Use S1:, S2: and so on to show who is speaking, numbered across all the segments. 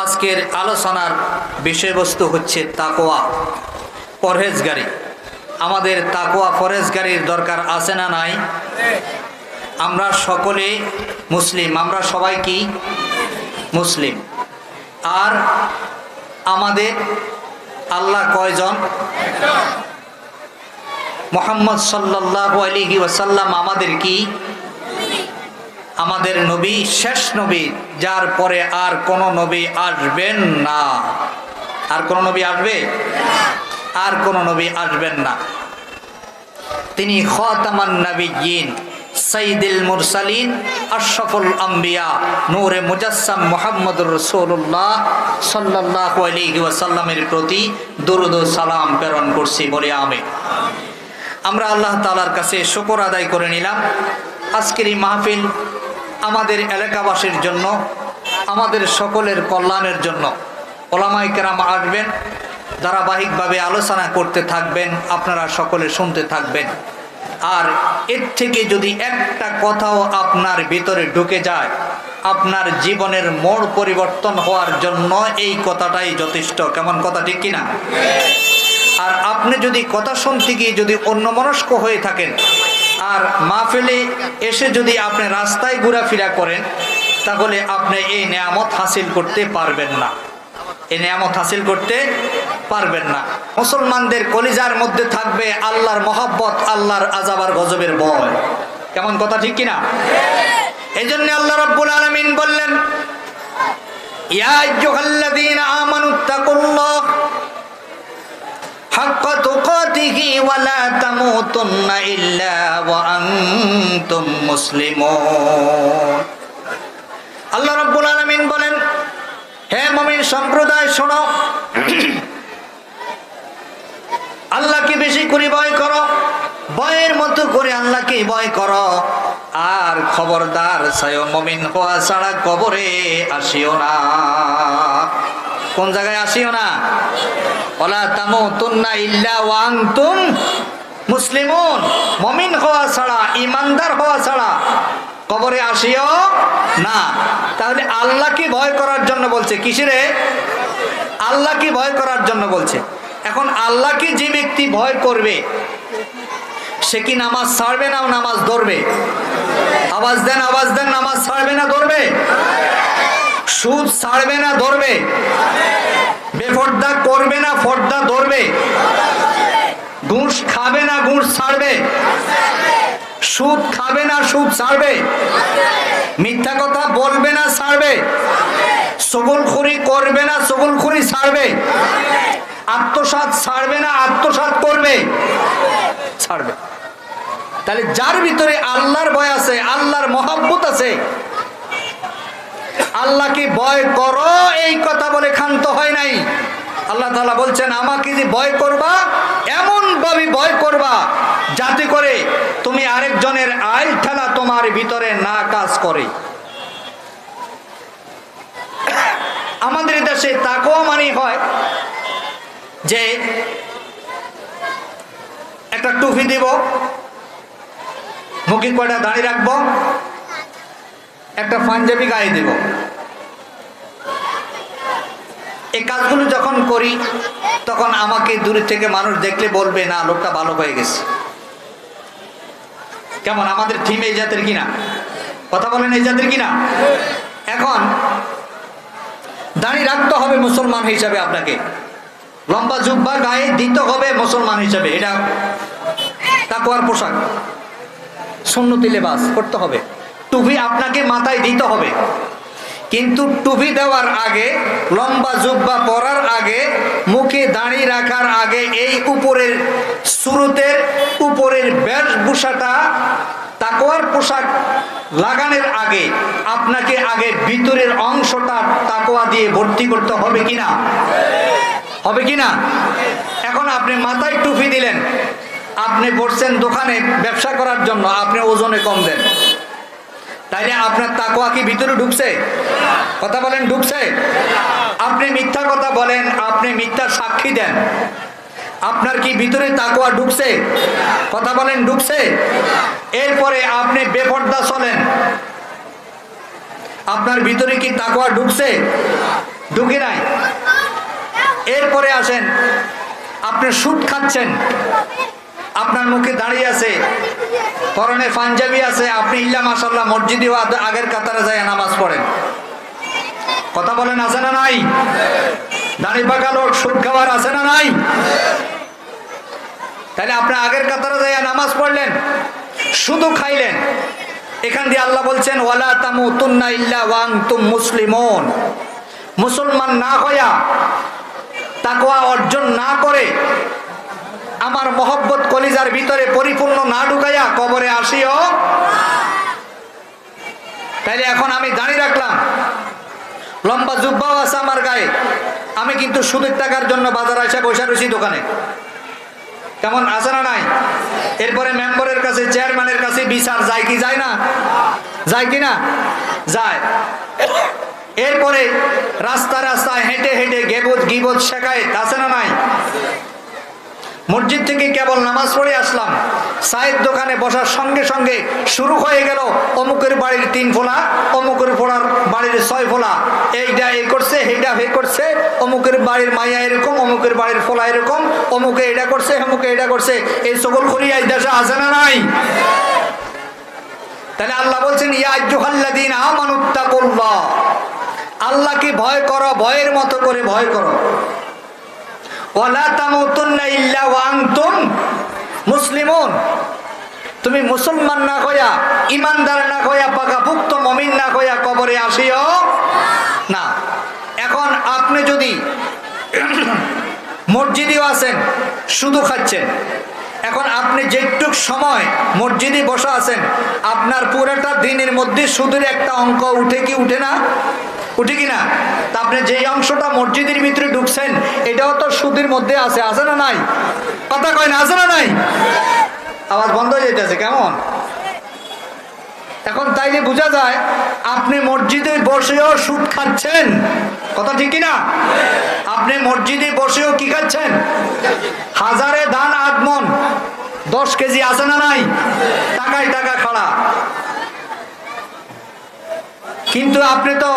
S1: আজকের আলোচনার বিষয়বস্তু হচ্ছে তাকওয়া, পরহেজগারি। আমাদের তাকওয়া পরহেজগারির দরকার আছে না নাই? আমরা সকলে মুসলিম, আমরা সবাই কি মুসলিম? আর আমাদের আল্লাহ কয়জন? মুহাম্মদ সাল্লাল্লাহু আলাইহি ওয়াসাল্লাম আমাদের কি? আমাদের নবী, শেষ নবী, যার পরে আর কোন নবী আসবেন না। আর কোন নবী আসবে? আর কোন নবী আসবেন না। তিনি খাতামান নবিয়্যিন, সাইয়্যিদুল মুরসালিন, আশরাফুল আম্বিয়া, নূরে মুজাসসাম মুহাম্মদুর রাসূলুল্লাহ সাল্লাল্লাহু আলাইহি ওয়াসাল্লামের প্রতি দরুদ ও সালাম প্রেরণ করছি, বলে আমিন। আমরা আল্লাহ তাআলার কাছে শুকর আদায় করে নিলাম। আজকের এই মাহফিল আমাদের এলাকাবাসীর জন্য, আমাদের সকলের কল্যাণের জন্য। ওলামায়ে কেরাম আসবেন, ধারাবাহিকভাবে আলোচনা করতে থাকবেন, আপনারা সকলে শুনতে থাকবেন। আর এর থেকে যদি একটা কথাও আপনার ভিতরে ঢুকে যায়, আপনার জীবনের মোড় পরিবর্তন হওয়ার জন্য এই কথাটাই যথেষ্ট। কেমন কথা, ঠিক কিনা? আর আপনি যদি কথা শুনতে গিয়ে যদি অন্যমনস্ক হয়ে থাকেন, আর মাহফিলে এসে যদি আপনি রাস্তায় ঘোরাফেরা করেন, তাহলে আপনি এই নেয়ামত হাসিল করতে পারবেন না। এই নেয়ামত হাসিল করতে পারবেন না। মুসলমানদের কলিজার মধ্যে থাকবে আল্লাহর মহব্বত, আল্লাহর আযাব আর গজবের ভয়। কেমন কথা, ঠিক কিনা? এই জন্য আল্লাহ রাব্বুল আলামিন বললেন, ইয়া আইয়ুহাল্লাযীনা আমানুত্তাকুল্লাহ হাক্কা তুকাতিহি ওয়া লা তামুতুন্না ইল্লা ওয়া আনতুম মুসলিমুন। আল্লাহ রাব্বুল আলামিন বলেন, হে মুমিন সম্প্রদায় শোনো, আল্লাহকে বেশি করে ভয় করো, ভয়ের মতো করে আল্লাহকে ভয় করো। আর খবরদার ছায় মুমিন হওয়া ছাড়া কবরে আসিও না। কোন জায়গায় আসিও না? ওয়ালা তামুতুন্না ইল্লা ওয়া আনতুম মুসলিমুন। মুমিন হওয়া ছাড়া, ইমানদার হওয়া ছাড়া কবরে আসিও না। তাহলে আল্লাহকে ভয় করার জন্য বলছে, কিসেরে? আল্লাহকে ভয় করার জন্য বলছে। এখন আল্লাহকে যে ব্যক্তি ভয় করবে, সে কি নামাজ ছাড়বে না নামাজ ধরবে? আওয়াজ দেন, আওয়াজ দেন। নামাজ ছাড়বে না ধরবে? সুদ ছাড়বে না ধরবে? বেপরদা করবে না পর্দা ধরবে? ঘুষ খাবে না ঘুষ ছাড়বে? সুদ খাবে না সুদ ছাড়বে? মিথ্যা কথা বলবে না ছাড়বে? চগলখড়ি করবে না চগলখড়ি ছাড়বে? আত্মসাৎ ছাড়বে না আত্মসাৎ করবে? ছাড়বে। তাহলে যার ভিতরে আল্লাহর ভয় আছে, আল্লাহর মহব্বত আছে, আল্লাহকে ভয় করো, এই কথা বলে ক্ষান্ত হয় নাই। আল্লাহ তাআলা বলছেন, আমাকে যে ভয় করবা, এমন ভাবে ভয় করবা যাতে করে তুমি আরেকজনের আইল ঠেলা তোমার ভিতরে না কাজ করে। আমাদের দেশে তাকওয়া মানে হয় যে একটা টুপি দিব, মুখে কয়টা দাড়ি রাখবো, একটা পাঞ্জাবি গায়ে দেব। এই কাজগুলো যখন করি, তখন আমাকে দূরে থেকে মানুষ দেখলে বলবে, না লোকটা ভালো হয়ে গেছে। কেমন? আমাদের থিম এই জাতের কিনা? কথা বলেন, এই জাতের কিনা? এখন দাড়ি রাখতে হবে মুসলমান হিসাবে, আপনাকে লম্বা জুব্বা গায়ে দিতে হবে মুসলমান হিসাবে। এটা তাকওয়ার পোশাক, সুন্নতি লেবাস করতে হবে। টুপি আপনাকে মাথায় দিতে হবে, কিন্তু টুপি দেওয়ার আগে, লম্বা জুব্বা পরার আগে, মুখে দাড়ি রাখার আগে, এই উপরের সুরতের উপরের বেশভূষাটা, তাকওয়ার পোশাক লাগানোর আগে আপনাকে আগে ভিতরের অংশটা তাকওয়া দিয়ে ভর্তি করতে হবে কিনা? হবে কিনা? এখন আপনি মাথায় টুপি দিলেন, আপনি বসছেন দোকানে ব্যবসা করার জন্য, আপনি ওজনে কম দেন, তাইলে আপনার তাকওয়া কি ভিতরে ঢুকছে? কথা বলেন, ঢুকছে? আপনি মিথ্যা কথা বলেন, আপনি মিথ্যা সাক্ষী দেন, আপনার কি ভিতরে তাকওয়া ঢুকছে? কথা বলেন, ঢুকছে? এরপরে আপনি বেপরদা চলেন, আপনার ভিতরে কি তাকওয়া ঢুকছে? ঢুকি নাই। এরপরে আসেন, আপনি সুদ খাচ্ছেন, আপনার মুখে দাঁড়িয়ে আছে, পরনে পাঞ্জাবি আছে, আপনি ইল্লা মাশাআল্লাহ মসজিদেও আগের কাতারে যায় নামাজ পড়েন। কথা বলেন আছে না নাই? দাড়ি পাকা লোক সুদ খাওয়ার আছে না নাই? তাহলে আপনি আগের কাতারে যায় নামাজ পড়লেন, শুধু খাইলেন। এখান দিয়ে আল্লাহ বলছেন ওয়ালা তামুতুন্না ইল্লা ওয়া আনতুম মুসলিমুন। মুসলমান না হইয়া, তাকওয়া অর্জন না করে, আমার মহব্বত কলিজার ভিতরে পরিপূর্ণ না ঢুকাইয়া কবরে আসিও। তাইলে এখন আমি দাঁড়িয়ে রাখলাম, লম্বা জুব্বাও আছে আমার গায়ে, আমি কিন্তু সুদের টাকার জন্য বাজার এসে বসে রয়েছি দোকানে। কেমন আছে না নাই? এরপরে মেম্বারের কাছে, চেয়ারম্যানের কাছে বিচার যায় কি যায় না? যায় কি না? যায়। এরপরে রাস্তায় হেঁটে হেঁটে গিবত শেখায়ত আছে না নাই? মসজিদ থেকে কেবল নামাজ পড়ে আসলাম, চায়ের দোকানে বসার সঙ্গে সঙ্গে শুরু হয়ে গেল অমুকের বাড়ির 3 ফোলা, অমুকের ফোলার বাড়ির 6 ফোলা, এইটা এই করছে, এইটা হে করছে, অমুকের বাড়ির মাইয়া এরকম, অমুকের বাড়ির ফোলা এরকম, অমুকে এটা করছে, অমুকে এটা করছে। এই সকল করি এই দেশে আছে না নাই? তাহলে আল্লাহ বলছেন ইয়া আইয়ুহাল্লাযীনা আমানুত্তাকুল্লাহ, আল্লাহকে ভয় করো, ভয়ের মতো করে ভয় করো। ওয়ালা তামুতুন্না ইল্লা ওয়া আনতুম মুসলিমুন, তুমি মুসলমান না হইয়া, ইমানদার না হইয়া, পাকাপুক্ত মুমিন না হইয়া কবরে আসিও না। এখন আপনি যদি মসজিদেও আছেন, শুধু খাচ্ছেন, এখন আপনি যেটুক সময় মসজিদে বসা আছেন, আপনার পুরোটা দিনের মধ্যে সুদের একটা অঙ্ক উঠে কি উঠে না? উঠে কিনা? তা আপনি যেই অংশটা মসজিদের ভিতরে ঢুকছেন, এটাও তো সুদের মধ্যে আছে, আছে না নাই? কথা কয় না, আছে না নাই? আওয়াজ বন্ধ হয়ে যেতেছে কেমন? এখন তাইলে বোঝা যায় আপনি মসজিদে বসেও সুদ খাচ্ছেন। কথা ঠিক কিনা? আপনি মসজিদে বসেও কি খাচ্ছেন? হাজারে ধান 8 মণ, 10 কেজি আছে না নাই? টাকায় টাকা খাড়া। কিন্তু আপনি তো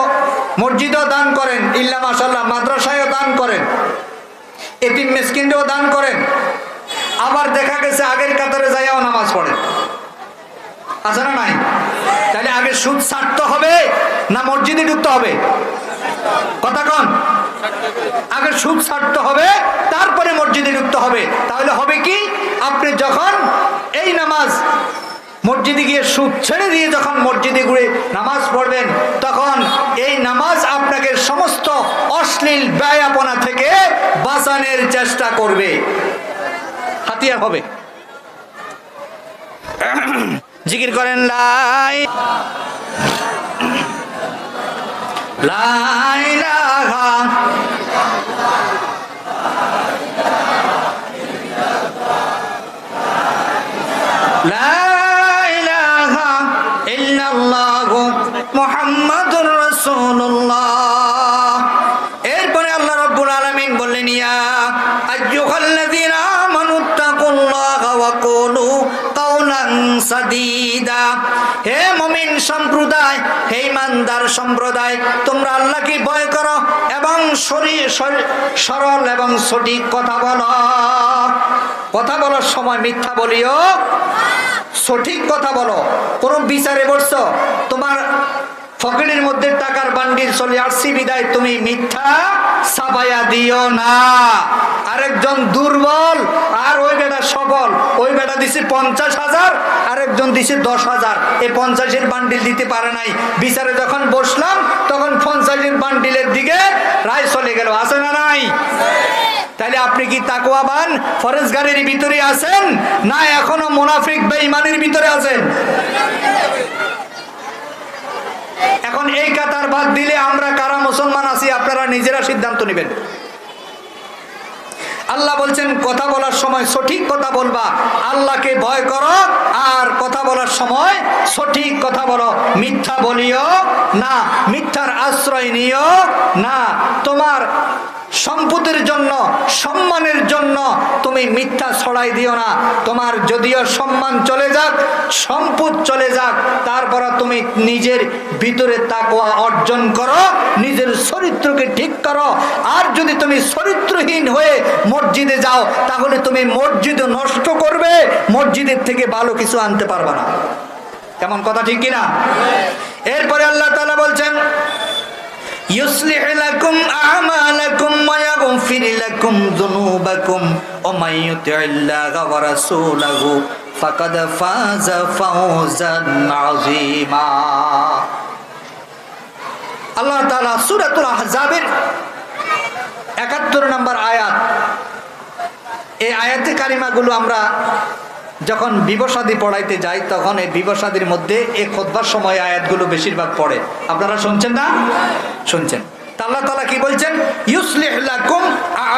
S1: মসজিদেও দান করেন, ইল্লা মাশাআল্লাহ মাদ্রাসায়ও দান করেন, এতিম মিসকিনদেরও দান করেন, আবার দেখা গেছে আগের কাতারে যাইয়াও নামাজ পড়েন, আছে না নাই? তাহলে আগে সুদ ছাড়তে হবে না মসজিদে ঢুকতে হবে? কথা কন। আগে সুদ ছাড়তে হবে, তারপরে মসজিদে ঢুকতে হবে। তাহলে হবে কি, আপনি যখন এই নামাজ মসজিদে গিয়ে সুদ ছেড়ে দিয়ে যখন মসজিদে ঘুরে নামাজ পড়বেন, তখন এই নামাজ আপনাকে সমস্ত অশ্লীল ব্যয়াপনা থেকে বাঁচানোর চেষ্টা করবে, হাতিয়ার হবে। জিকির করেন লা ইলাহা লা ইলাহা ইল্লাল্লাহু মুহাম্মাদুর রাসূলুল্লাহ। এরপরে আল্লাহ রাব্বুল আলামিন বললেন ইয়া আইয়ুহাল্লাযীনা আমানুত্তাকুল্লাহা ওয়া কুলু কাওলান সাদীদা। হে মুমিন সম্প্রদায়, হে ইমানদার সম্প্রদায়, তোমরা আল্লাহকে ভয় করো এবং সরল এবং সঠিক কথা বলো। কথা বলার সময় মিথ্যা বলিও, সঠিক কথা বলো। কোন বিচারে বসছো, তোমার পকেটের মধ্যে টাকার বান্ডিল চলে আসছি বিদায় তুমি মিথ্যা ছাপাইয়া দিও না। আরেকজন দুর্বল আর ওই বেটা সবল, ওই বেটা দিছে 50,000, আরেকজন দিছে 10,000, এই 50-এর বান্ডিল দিতে পারে নাই। বিচারে যখন বসলাম তখন 50-এর বান্ডিলের দিকে রায় চলে গেল, আছে না নাই? তাহলে আপনি কি তাকওয়াবান ফরেজগারের ভিতরে আছেন না এখনো মুনাফিক বেঈমানের ভিতরে আছেন? এখন এই কাতার বাদ দিলে আমরা কারা মুসলমান আছি আপনারা নিজেরা সিদ্ধান্ত নেবেন। আল্লাহ বলছেন কথা বলার সময় সঠিক কথা বলবা, আল্লাহকে ভয় করো, আর কথা বলার সময় সঠিক কথা বলো, মিথ্যা বলিও না, মিথ্যার আশ্রয় নিও না। তোমার সম্পদের জন্য, সম্মানের জন্য তুমি মিথ্যা ছড়াই দিও না। তোমার যদিও সম্মান চলে যাক, সম্পদ চলে যাক, তারপর তুমি নিজের ভিতরে তাকওয়া অর্জন করো, নিজের চরিত্রকে ঠিক করো। আর যদি তুমি চরিত্রহীন হয়ে মসজিদে যাও, তাহলে তুমি মসজিদ নষ্ট করবে, মসজিদের থেকে ভালো কিছু আনতে পারবে না। কেমন কথা, ঠিক কিনা? এরপরে আল্লাহ তাআলা বলছেন, يصلح لكم أعمالكم ويغفر لكم ذنوبكم ومن يطع الله ورسوله فقد فاز فوزا عظيما। আল্লাহ তাআলা সূরাতুল আহজাবের 71 নম্বর আয়াত, এই আয়াতে কারিমাগুলো আমরা যখন বিবসাদী পড়াইতে যাই তখন এই বিবসাদীর মধ্যে এই খুতবার সময় আয়াতগুলো বেশিরভাগ পড়ে। আপনারা শুনছেন না? শুনছেন। আল্লাহ তাআলা কি বলছেন? ইউসলিহ লাকুম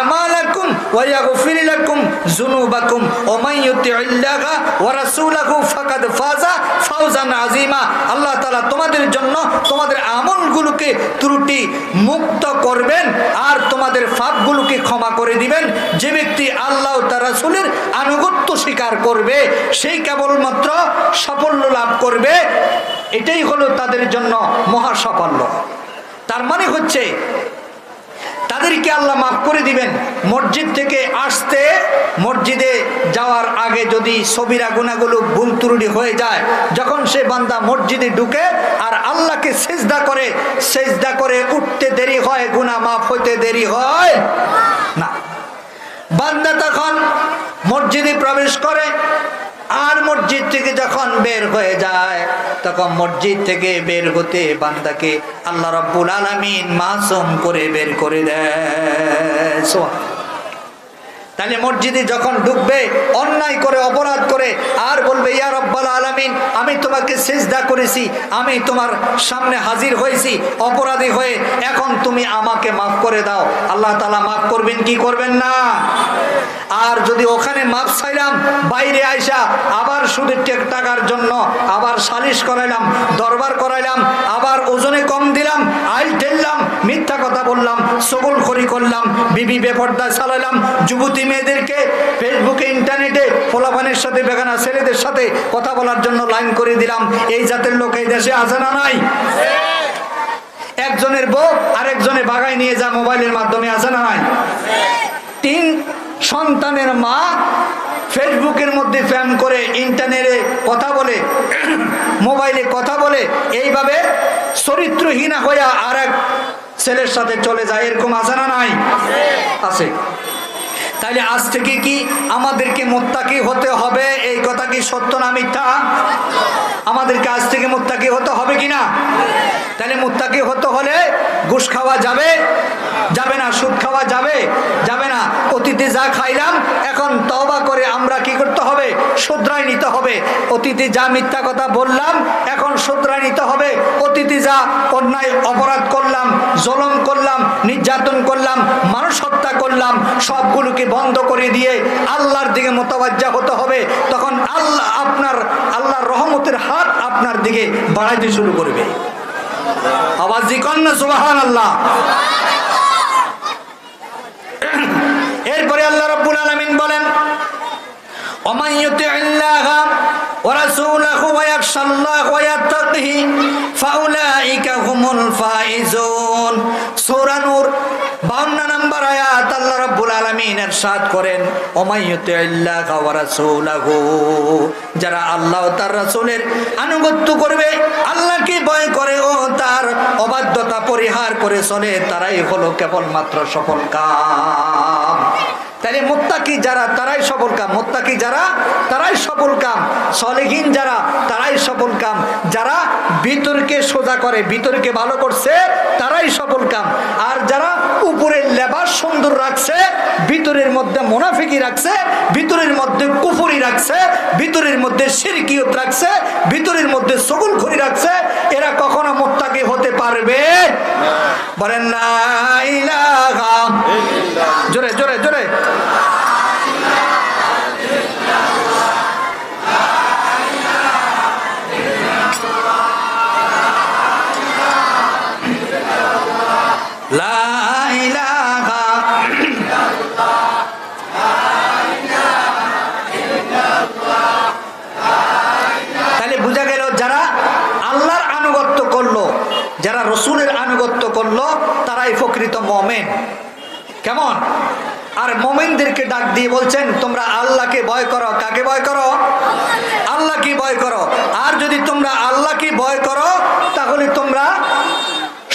S1: আমালাকুম ওয়া ইয়াগফির লাকুম যুনুবাকুম ওয়া মান ইউতিইল্লাহা ওয়া রাসূলাহু ফাকাদ ফাজা ফাওজান আযীমা। আল্লাহ তাআলা তোমাদের জন্য তোমাদের আমলগুলোকে ত্রুটি মুক্ত করবেন আর তোমাদের পাপগুলোকে ক্ষমা করে দিবেন। যে ব্যক্তি আল্লাহ ও তার রাসূলের আনুগত্য স্বীকার করবে সেই কেবলমাত্র সাফল্য লাভ করবে। এটাই হলো তাদের জন্য মহা সাফল্য। তার মানে হচ্ছে তাদেরকে আল্লাহ মাফ করে দিবেন। মসজিদ থেকে আসতে, মসজিদে যাওয়ার আগে যদি সবিরা গুনাহগুলো ভুল ত্রুটি হয়ে যায়, যখন সে বান্দা মসজিদে ঢুকে আর আল্লাহকে সেজদা করে উঠতে দেরি হয়, গুনাহ মাফ হইতে দেরি হয় না। বান্দা তখন মসজিদে প্রবেশ করে আর মসজিদ থেকে যখন বের হয়ে যায়, তখন মসজিদ থেকে বের হতে বান্দাকে আল্লাহ রাব্বুল আলামিন মাসুম করে বের করে দেয়। তাহলে মসজিদে যখন ঢুকবে অন্যায় করে, অপরাধ করে, আর বলবে ইয়া রাব্বুল আলামিন, আমি তোমাকে সিজদা করেছি, আমি তোমার সামনে হাজির হয়েছি অপরাধী হয়ে, এখন তুমি আমাকে মাফ করে দাও। আল্লাহ তাআলা মাফ করবেন কি করবেন না? আর যদি ওখানে মাফ চাইলাম, বাইরে আইসা আবার সুদের টাকার জন্য আবার সালিশ করাইলাম, দরবার করাইলাম, আবার ওজনে কম দিলাম, আইল ঠেললাম, মিথ্যা কথা বললাম, চগলখড়ি করলাম, বিবি বেপর্দা চালাইলাম, যুবতী মেয়েদেরকে ফেসবুকে, ইন্টারনেটে পোলাপানের সাথে, বেগানা ছেলেদের সাথে কথা বলার জন্য লাইন করে দিলাম। এই জাতের লোক এই দেশে আছে না নাই? একজনের বউ আরেকজনে বাগায় নিয়ে যা মোবাইলের মাধ্যমে আছে না নাই? 3 সন্তানের মা ফেসবুকের মধ্যে ফ্যান করে, ইন্টারনেটে কথা বলে, মোবাইলে কথা বলে, এইভাবে চরিত্রহীনা হইয়া আর এক ছেলের সাথে চলে যায়। এরকম আছে না নাই? আছে। তাইলে আজ থেকে কি আমাদেরকে মুত্তাকি হতে হবে? এই কথা কি সত্য না মিথ্যা? আমাদেরকে আজ থেকে মুত্তাকি হতে হবে কিনা? তাহলে মুত্তাকি হতে হলে ঘুষ খাওয়া যাবে? যাবে না। সুদ খাওয়া যাবে? যাবে না। অতীতে যা খাইলাম এখন তওবা করে আমরা কি করতে হবে? শুধরাই নিতে হবে। অতীতে যা মিথ্যা কথা বললাম এখন শুধরাই নিতে হবে। অতীতে যা অন্যায় অপরাধ করলাম, জুলুম করলাম, নির্যাতন করলাম, মানুষ হত্যা করলাম, সবগুলোকে বন্ধ করে দিয়ে আল্লাহর দিকে মুতাওয়াজ্জা হতে হবে। তখন আল্লাহর রহমতের হাত আপনার দিকে বাড়াইতে শুরু করবে। আওয়াজ দিকন না সুবহানাল্লাহ। এরপরে আল্লাহ রাব্বুল আলামিন বলেন, ওমান ইউতিইল্লাহা ওয়া রাসূলাহু ওয়া ইয়াখশাল্লাহা ওয়া ইয়াত্তাকিহি ফাউলাইকা হুমুল ফাইজুন। সূরা নূর 52 নম্বর আয়াত আল্লাহ রাব্বুল আলামিন ইরশাদ করেন, ওমান ইউতিইল্লাহা ওয়া রাসূলাহু, যারা আল্লাহ ও তার রাসূলের আনুগত্য করবে, আল্লাহকে ভয় করে ও তার অবাধ্যতা পরিহার করে চলে, তারাই হলো কেবলমাত্র সফল কাম। তাহলে মুত্তাকি যারা তারাই সফল কাম, মুত্তাকি যারা তারাই সফল কাম, সলেহীন যারা তারাই সফল কাম, যারা ভিতরকে সোজা করে, ভিতরকে ভালো করছে তারাই সফল কাম। আর যারা উপরের লেবাস সুন্দর রাখছে, ভিতরের মধ্যে মুনাফিকি রাখছে, ভিতরের মধ্যে কুফরি রাখছে, ভিতরের মধ্যে শিরকিয়ত রাখছে, ভিতরের মধ্যে চগলখড়ি রাখছে, এরা কখনো মুত্তাকি হতে পারবে? বলেন লা ইলাহা ইল্লাল্লাহ। জোরে জোরে জোরে। লা ইলাহা তাহলে বোঝা গেল যারা আল্লাহর আনুগত্য করলো, যারা রসুলের আনুগত্য করলো, তারাই প্রকৃত মুমিন। কেমন? আর মুমিনদেরকে ডাক দিয়ে বলছেন তোমরা আল্লাহকে ভয় করো। কাকে ভয় করো? আল্লাহকে ভয় করো। আর যদি তোমরা আল্লাহকে ভয় করো তাহলে তোমরা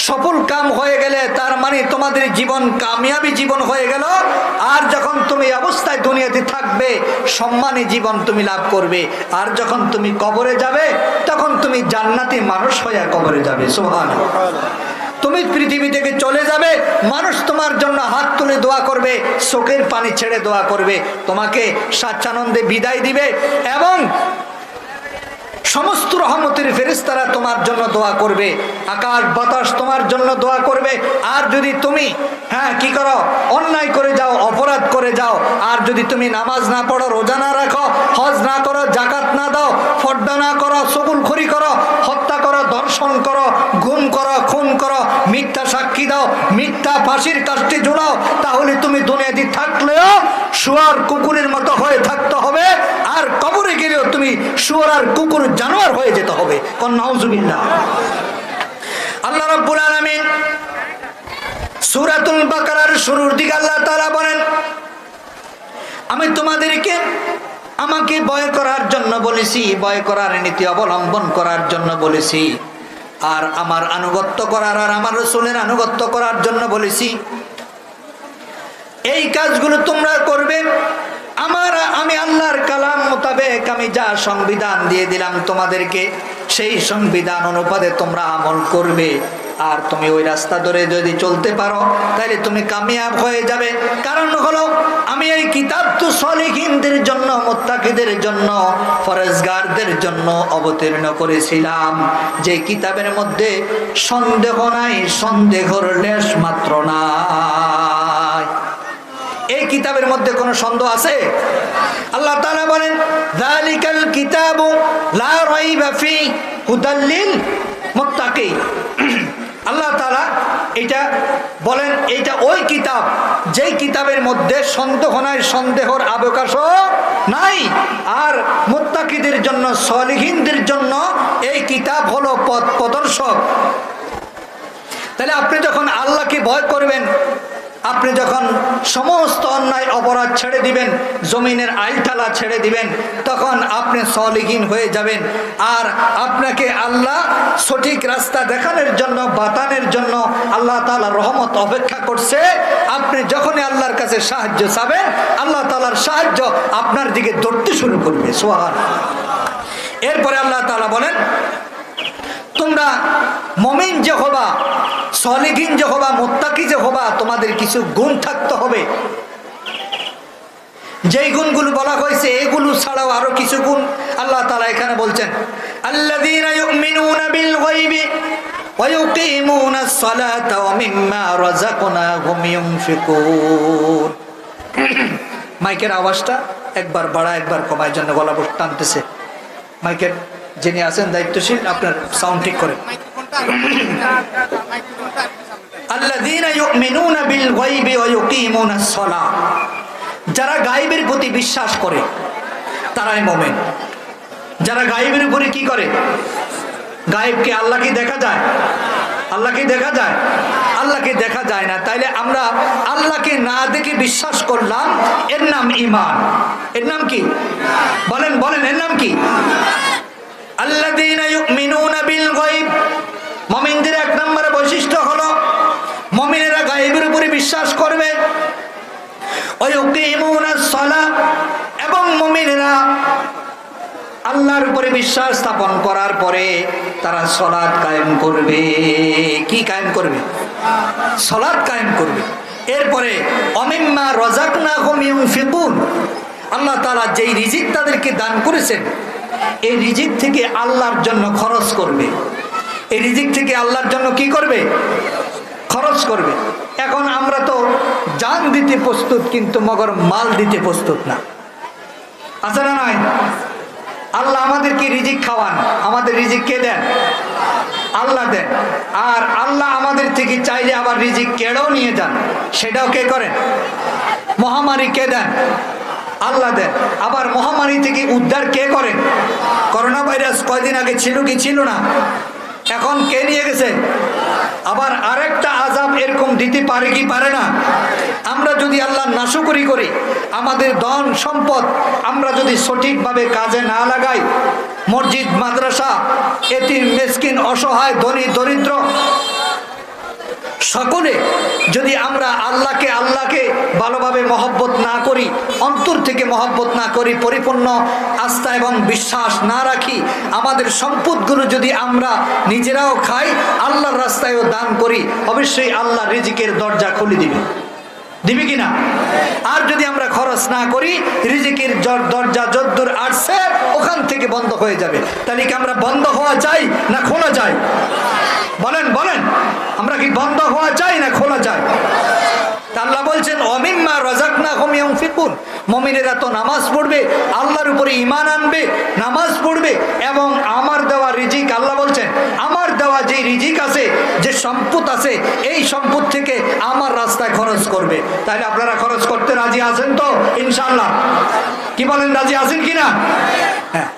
S1: সফল কাম হয়ে গেলে, তার মানে তোমাদের জীবন কামিয়াবি জীবন হয়ে গেল। আর যখন তুমি অবস্থায় দুনিয়াতে থাকবে সম্মানী জীবন তুমি লাভ করবে। আর যখন তুমি কবরে যাবে তখন তুমি জান্নাতি মানুষ হয়ে কবরে যাবে। সুবহানাল্লাহ। তুমি পৃথিবী থেকে চলে যাবে, মানুষ তোমার জন্য হাত তুলে দোয়া করবে, চোখের পানি ছেড়ে দোয়া করবে, তোমাকে স্বাচ্ছানন্দে বিদায় দিবে এবং সমস্ত রহমতের ফেরেশতারা তোমার জন্য দোয়া করবে, আকাশ বাতাস তোমার জন্য দোয়া করবে। আর যদি তুমি কি করো, অন্যায় করে যাও, অপরাধ করে যাও, আর যদি তুমি নামাজ না পড়ো, রোজা না রাখো, হজ না করো, জাকাত না দাও, ফর্দা না করো, চুগলখড়ি করো, হত্যা করো, ধর্ষণ করো, গুম করো, খুন করো, মিথ্যা সাক্ষী দাও, মিথ্যা ফাঁসির কাস্টে ঝুলাও, তাহলে তুমি দুনিয়াতে থাকলেও শুয়ার কুকুরের মতো হয়ে থাকতে হবে। আর কবরে গেলেও তুমি শুয়ার আর কুকুর জানোয়ার হয়ে যেতে হবে। কোন নাউজুবিল্লাহ। আল্লাহ রাব্বুল আলামিন সূরাতুল বাকারার শুরুর দিকে আল্লাহ তাআলা বলেন, আমি তোমাদেরকে আমাকে ভয় করার জন্য বলেছি, ভয় করার নীতি অবলম্বন করার জন্য বলেছি, আর আমার আনুগত্য করার আর আমার রাসূলের আনুগত্য করার জন্য বলেছি। এই কাজগুলো তোমরা করবে। আমি আল্লাহর কালাম মোতাবেক আমি যা সংবিধান দিয়ে দিলাম তোমাদেরকে, সেই সংবিধান অনুপাতে তোমরা আমল করবে। আর তুমি ওই রাস্তা ধরে যদি চলতে পারো তাহলে তুমি কামিয়াব হয়ে যাবে। কারণ হলো আমি এই কিতাব তো সলিহিনদের জন্য, মুত্তাকিদের জন্য, ফরজগারদের জন্য অবতীর্ণ করেছিলাম, যে কিতাবের মধ্যে সন্দেহ নাই, সন্দেহর লেশ মাত্র নাই। এই কিতাবের মধ্যে কোনো সন্দেহ আছে? আল্লাহ তাআলা বলেন, যালিকাল কিতাবু লা রাইবা ফি হুদাল লিল মুত্তাকিন। আল্লাহ তাআলা এটা বলেন, এটা ওই কিতাব যেই কিতাবের মধ্যে সন্দেহ নাই, সন্দেহর অবকাশও নাই। আর মুত্তাকিদের জন্য, সলিহিনদের জন্য এই কিতাব হলো পথ প্রদর্শক। তাহলে আপনি যখন আল্লাহকে ভয় করবেন, আপনি যখন সমস্ত অন্যায় অপরাধ ছেড়ে দিবেন, জমিনের আইলঠালা ছেড়ে দিবেন, তখন আপনি সলিহিন হয়ে যাবেন। আর আপনাকে আল্লাহ সঠিক রাস্তা দেখানোর জন্য, বাতানোর জন্য আল্লাহ তাআলার রহমত অপেক্ষা করছে। আপনি যখনই আল্লাহর কাছে সাহায্য চাবেন, আল্লাহ তাআলার সাহায্য আপনার দিকে দৌড়তে শুরু করবে। সুবহানাল্লাহ। এরপরে আল্লাহ তাআলা বলেন, তোমরা মুমিন যে হবা, সলিহিন যে হবা, মুত্তাকি যে হবা, তোমাদের কিছু গুণ থাকতে হবে। যেই গুণগুলো বলা হয়েছে এগুলো ছাড়াও আরো কিছু গুণ আল্লাহ তাআলা এখানে বলছেন, আল্লাযীনা ইউমিনুনা বিল গায়বি ওয়া ইউকিমুনাস সালাতা ওয়া মিম্মা রাযাকনাহুম ইউনফিকুন। মাইকের আওয়াজটা একবার বাড়া একবার কমায়, জন্য গলা বসে টানতেছে। মাইকের যিনি আছেন দায়িত্বশীল, আপনার সাউন্ড ঠিক করেন। আল্লাযীনা ইউমিনুনা বিল গায়বি ওয়া ইউকিমুনাস সালাহ। যারা গায়বের প্রতি বিশ্বাস করে তারাই মুমিন। যারা গায়বের উপরে কি করে? গায়বকে, আল্লাহকে দেখা যায়? আল্লাহকে দেখা যায়? আল্লাহকে দেখা যায় না। তাইলে আমরা আল্লাহকে না দেখে বিশ্বাস করলাম, এর নাম ঈমান। এর নাম কি? বলেন বলেন, এর নাম কি? আল্লাযীনা ইউমিনুনা বিল গায়ব। মুমিনদের এক নম্বরে বৈশিষ্ট্য হলো মুমিনেরা গায়বের উপরে বিশ্বাস করবে। ওয়া ইউকিমুনাস সালাহ, এবং মুমিনেরা আল্লাহর উপরে বিশ্বাস স্থাপন করার পরে তারা সালাত কায়েম করবে। কি কায়েম করবে? সালাত কায়েম করবে। এরপরে অমিম্মা রাযাকনাহুম ইউনফিকুন। আল্লাহ তাআলা যেই রিজিক তাদেরকে দান করেছেন, এই রিজিক থেকে আল্লাহর জন্য খরচ করবে। এই রিজিক থেকে আল্লাহর জন্য কি করবে? খরচ করবে। এখন আমরা তো জান দিতে প্রস্তুত, কিন্তু মগর মাল দিতে প্রস্তুত না। আছে না নাই? আল্লাহ আমাদেরকে রিজিক খাওয়ান, আমাদের রিজিক কে দেন? আল্লাহ দেন। আর আল্লাহ আমাদের থেকে চাইলে আবার রিজিক কেড়েও নিয়ে যান, সেটাও কে করেন? মহামারী কে দেন? আল্লাহ দেন। আবার মহামারী থেকে উদ্ধার কে করেন? করোনা ভাইরাস কয়দিন আগে ছিল কি ছিল না? এখন কে নিয়ে গেছে? আবার আরেকটা আযাব এরকম দিতে পারে কি পারে না? আমরা যদি আল্লাহর নাশকরি করি, আমাদের ধন সম্পদ আমরা যদি সঠিকভাবে কাজে না লাগাই, মসজিদ মাদ্রাসা, এতিম মিসকিন অসহায় ধনী দরিদ্র সকলে যদি আমরা আল্লাহকে ভালোভাবে মহব্বত না করি, অন্তর থেকে মহব্বত না করি, পরিপূর্ণ আস্থা এবং বিশ্বাস না রাখি, আমাদের সম্পদগুলো যদি আমরা নিজেরাও খাই, আল্লাহর রাস্তায়ও দান করি, অবশ্যই আল্লাহ রিজিকের দরজা খুলে দিবে। দিবে কিনা? আর যদি আমরা খরচ না করি, রিজিকের দরজা যদ্দূর আসছে ওখান থেকে বন্ধ হয়ে যাবে। তাহলে কি আমরা বন্ধ হওয়া চাই না খোলা চাই? বলেন বলেন, আমরা কি বন্ধ হওয়া চাই না খোলা চাই? আল্লাহ বলছেন অমিম্মা রাযাকনাহুম ইউনফিকুন, মুমিনেরা তো নামাজ পড়বে, আল্লাহর উপরে ঈমান আনবে, নামাজ পড়বে এবং আমার দেওয়া রিজিক, আল্লাহ বলছেন আমার দেওয়া যে রিজিক আছে, যে সম্পদ আছে, এই সম্পদ থেকে আমার রাস্তায় খরচ করবে। তাহলে আপনারা খরচ করতে রাজি আছেন তো ইনশাআল্লাহ? কি বলেন, রাজি আছেন কিনা? হ্যাঁ।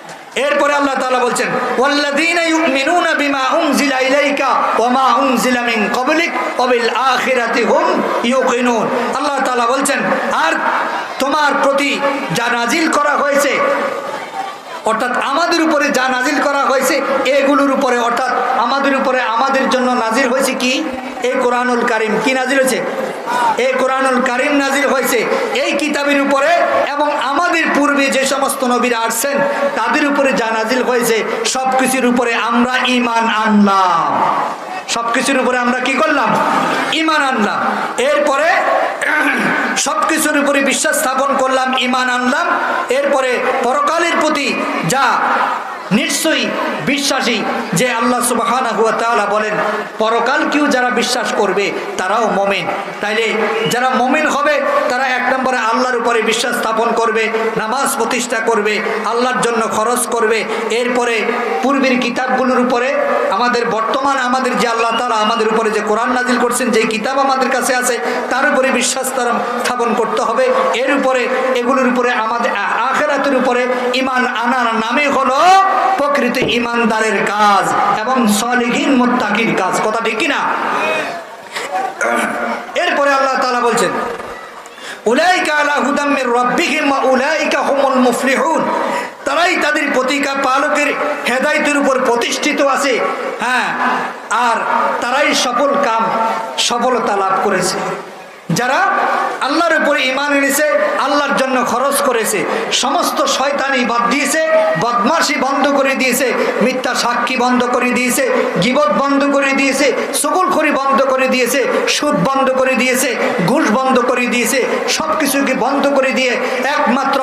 S1: এরপরে আল্লাহ তাআলা বলছেন ওয়াল্লাযীনা ইউমিনুনা বিমা উনজিলা ইলাইকা ওয়া মা উনজিলা মিন ক্বাবলিক ওয়া বিল আখিরাতি হুম ইউকিনুন। আল্লাহ তাআলা বলছেন আর তোমার প্রতি যা নাজিল করা হয়েছে, অর্থাৎ আমাদের উপরে যা নাজিল করা হয়েছে এগুলোর উপরে, অর্থাৎ আমাদের উপরে, আমাদের জন্য নাজিল হয়েছে কি? এই কোরআনুল কারীম। কি নাজিল হয়েছে? এই কোরআনুল কারীম নাজিল হয়েছে এই কিতাবের উপরে, এবং আমাদের পূর্বে যে সমস্ত নবীরা আসছেন তাদের উপরে যা নাজিল হয়েছে সব কিছুর উপরে আমরা ঈমান আনলাম। সব কিছুর উপরে আমরা কি করলাম? ঈমান আনলাম। এরপরে সবকিছুর উপরে বিশ্বাস স্থাপন করলাম, ঈমান আনলাম। এরপরে পরকালের প্রতি যা নিশ্চয়ই বিশ্বাসী, যে আল্লাহ সুবহানাহু ওয়া তাআলা বলেন পরকালকেও যারা বিশ্বাস করবে তারাও মুমিন। তাইলে যারা মুমিন হবে তারা এক নম্বরে আল্লাহর উপরে বিশ্বাস স্থাপন করবে, নামাজ প্রতিষ্ঠা করবে, আল্লাহর জন্য খরচ করবে। এরপরে পূর্বের কিতাবগুলোর উপরে, আমাদের বর্তমান আমাদের যে আল্লাহ তাআলা আমাদের উপরে যে কোরআন নাজিল করছেন, যে কিতাব আমাদের কাছে আছে তার উপরে বিশ্বাস তারা স্থাপন করতে হবে। এর উপরে, এগুলোর উপরে আমাদের আখিরাতের উপরে ঈমান আনার নামে হলো প্রকৃত ঈমানদারের কাজ এবং সালিহিন মুত্তাকির কাজ। কথা ঠিক কিনা? এরপরে আল্লাহ তাআলা বলছেন উলাইকা আলা হুদাম মির রাব্বিহিম ওয়া উলাইকা হুমুল মুফলিহুন, তারাই তাদের প্রতিকা পালকের হেদায়েতের উপর প্রতিষ্ঠিত আছে। হ্যাঁ, আর তারাই সফলতা লাভ করেছে। যারা আল্লাহর উপরে ঈমান এনেছে, আল্লাহর জন্য খরচ করেছে, সমস্ত শয়তানি বাদ দিয়েছে, বদমাশি বন্ধ করে দিয়েছে, মিথ্যা সাক্ষী বন্ধ করে দিয়েছে, গীবত বন্ধ করে দিয়েছে, চুগলখড়ি বন্ধ করে দিয়েছে, সুদ বন্ধ করে দিয়েছে, ঘুষ বন্ধ করে দিয়েছে, সব কিছুকে বন্ধ করে দিয়ে একমাত্র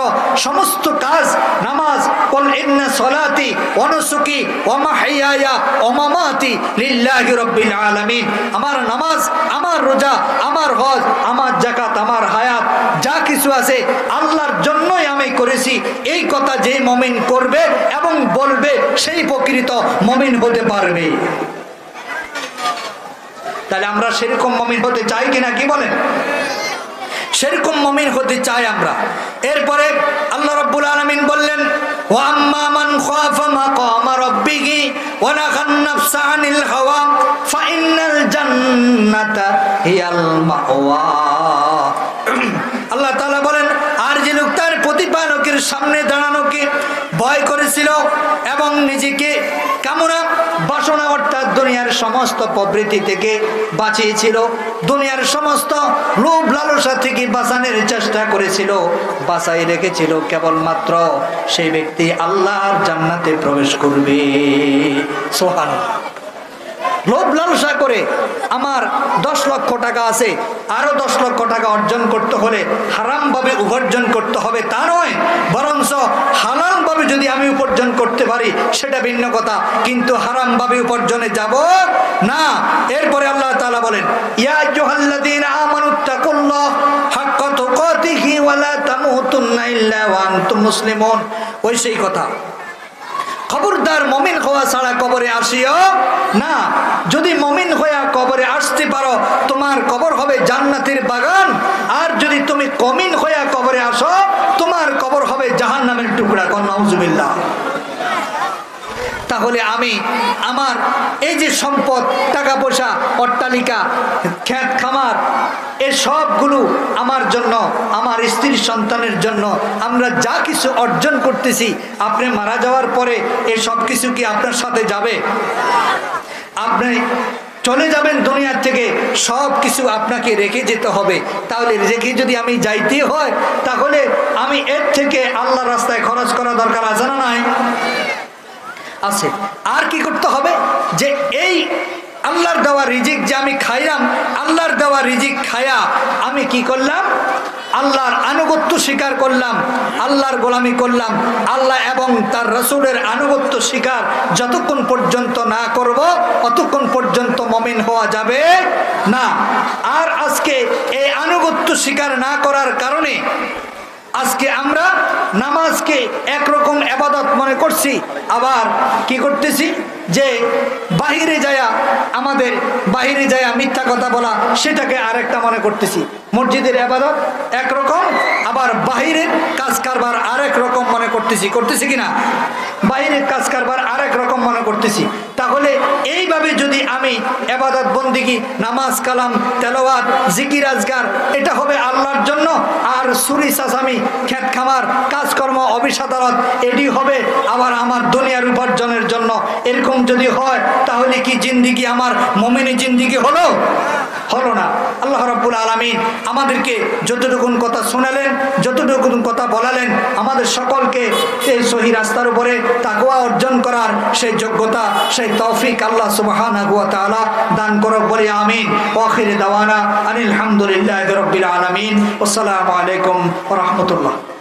S1: সমস্ত কাজ নামাজ, কুল ইন্না সলাতি ওয়া নুসুকি ওয়া মাহইয়ায়া ওয়া মামাতি লিল্লাহি রাব্বিল আলামিন, আমার নামাজ, আমার রোজা, আমার হজ, আমার যাকাত, আমার হায়াত, যা কিছু আছে আল্লাহর জন্যই আমি করেছি। এই কথা যে মুমিন করবে এবং বলবে সেই প্রকৃত মুমিন হতে পারবে। তাহলে আমরা সেরকম মুমিন হতে চাই কিনা? কি বলেন? সেরকম মুমিন হতে চাই আমরা। এরপরে আল্লাহ রাব্বুল আলামিন বললেন ওয়া আম্মা মান খাফা মাকামা রাব্বিহি ওয়া নাহান নাফসা আনিল হাওয়া ফা ইন্নাল জান্নাতা হিয়াল মাওয়া। আল্লাহ তাআলা বলেন আর যে লোক তার প্রতিপালকের সামনে দাঁড়ানোকে ভয় করেছিল এবং নিজেকে কামনা বাসনা অর্থাৎ দুনিয়ার সমস্ত প্রবৃত্তি থেকে বাঁচিয়েছিল, দুনিয়ার সমস্ত লোভ লালসা থেকে বাঁচানোর চেষ্টা করেছিল, বাঁচাই রেখেছিল, কেবলমাত্র সেই ব্যক্তি আল্লাহর জান্নাতে প্রবেশ করবে। সুবহানাল্লাহ। লোভ লালসা করে আমার 10 লক্ষ টাকা আছে, আরো 10 লক্ষ টাকা অর্জন করতে হলে হারামভাবে উপার্জন করতে হবে তা নয়, বরঞ্চ হালালভাবে যদি আমি উপার্জন করতে পারি সেটা ভিন্ন কথা, কিন্তু হারামভাবে উপার্জনে যাব না। এরপরে আল্লাহ তাআলা বলেন ইয়া আইয়ুহাল্লাযীনা আমানুত্তাকুল্লাহ হাক্কা তুকাতিহি ওয়া লা তামুতুন্না ইল্লা ওয়া আনতুম মুসলিমুন। ওই সেই কথা, খবরদার মুমিন হওয়া ছাড়া কবরে আসিও না। যদি মুমিন হয়ে কবরে আসতে পারো তোমার কবর হবে জান্নাতের বাগান, আর যদি তুমি কমিন হইয়া কবরে আসো, তোমার কবর হবে জাহান্নামের টুকরা। নাউজুবিল্লাহ। তাহলে আমি আমার এই যে সম্পদ, টাকা পয়সা, অট্টালিকা, ক্ষেত খামার, এ সবগুলো আমার জন্য, আমার স্ত্রীর সন্তানের জন্য আমরা যা কিছু অর্জন করতেছি, আপনি মারা যাওয়ার পরে এই সব কিছু কি আপনার সাথে যাবে? আপনি চলে যাবেন দুনিয়ার থেকে, সব কিছু আপনাকে রেখে যেতে হবে। তাহলে রেখে যদি আমি যাইতে হয়, তাহলে আমি এর থেকে আল্লাহর রাস্তায় খরচ করা দরকার আছে না নাই? আছে। আর কি করতে হবে? যে এই আল্লাহর দেওয়া রিজিক যে আমি খাইলাম, আল্লাহর দেওয়া রিজিক খায়া আমি কি করলাম? আল্লাহর আনুগত্য স্বীকার করলাম, আল্লাহর গোলামি করলাম। আল্লাহ এবং তার রাসূলের আনুগত্য স্বীকার যতক্ষণ পর্যন্ত না করব, ততক্ষণ পর্যন্ত মুমিন হওয়া যাবে না। আর আজকে এই আনুগত্য স্বীকার না করার কারণে আজকে আমরা নামাজকে একরকম ইবাদত মনে করছি, আবার কি করতেছি যে বাহিরে যায়া, আমাদের বাহিরে যায়া মিথ্যা কথা বলা, সেটাকে আরেকটা মনে করতেছি। মসজিদের ইবাদত একরকম, আবার বাহিরের কাজ কারবার আরেক রকম মনে করতেছি কিনা? বাহিরের কাজ কারবার আরেক রকম মনে করতেছি। তাহলে এইভাবে যদি আমি ইবাদত বন্দিগি, নামাজ, কালাম, তেলাওয়াত, জিকির, আজকার, এটা হবে আল্লাহর জন্য, আর চুরি, চাচামি, ক্ষেত খামার, কাজকর্ম, অফিস আদালত, এটি হবে আবার আমার দুনিয়ার উপার্জনের জন্য। এরকম যদি হয়, তাহলে কি জিন্দিগি আমার মুমিনী জিন্দিগি হলো? হলো না। আল্লাহ রাব্বুল আলামিন আমাদেরকে যতটুকুন কথা শোনালেন, যতটুকুন কথা বলালেন, আমাদের সকলকে এই সহি রাস্তার উপরে তাকওয়া অর্জন করার সেই যোগ্যতা, সেই তৌফিক আল্লাহ সুবহানাহু ওয়া তাআলা দান করুক বলি আমিন। ওয়া আখির দাওয়ানা আনিল হামদুলিল্লাহি রাব্বিল আলামিন। আসসালামু আলাইকুম ওয়া রাহমাতুল্লাহ।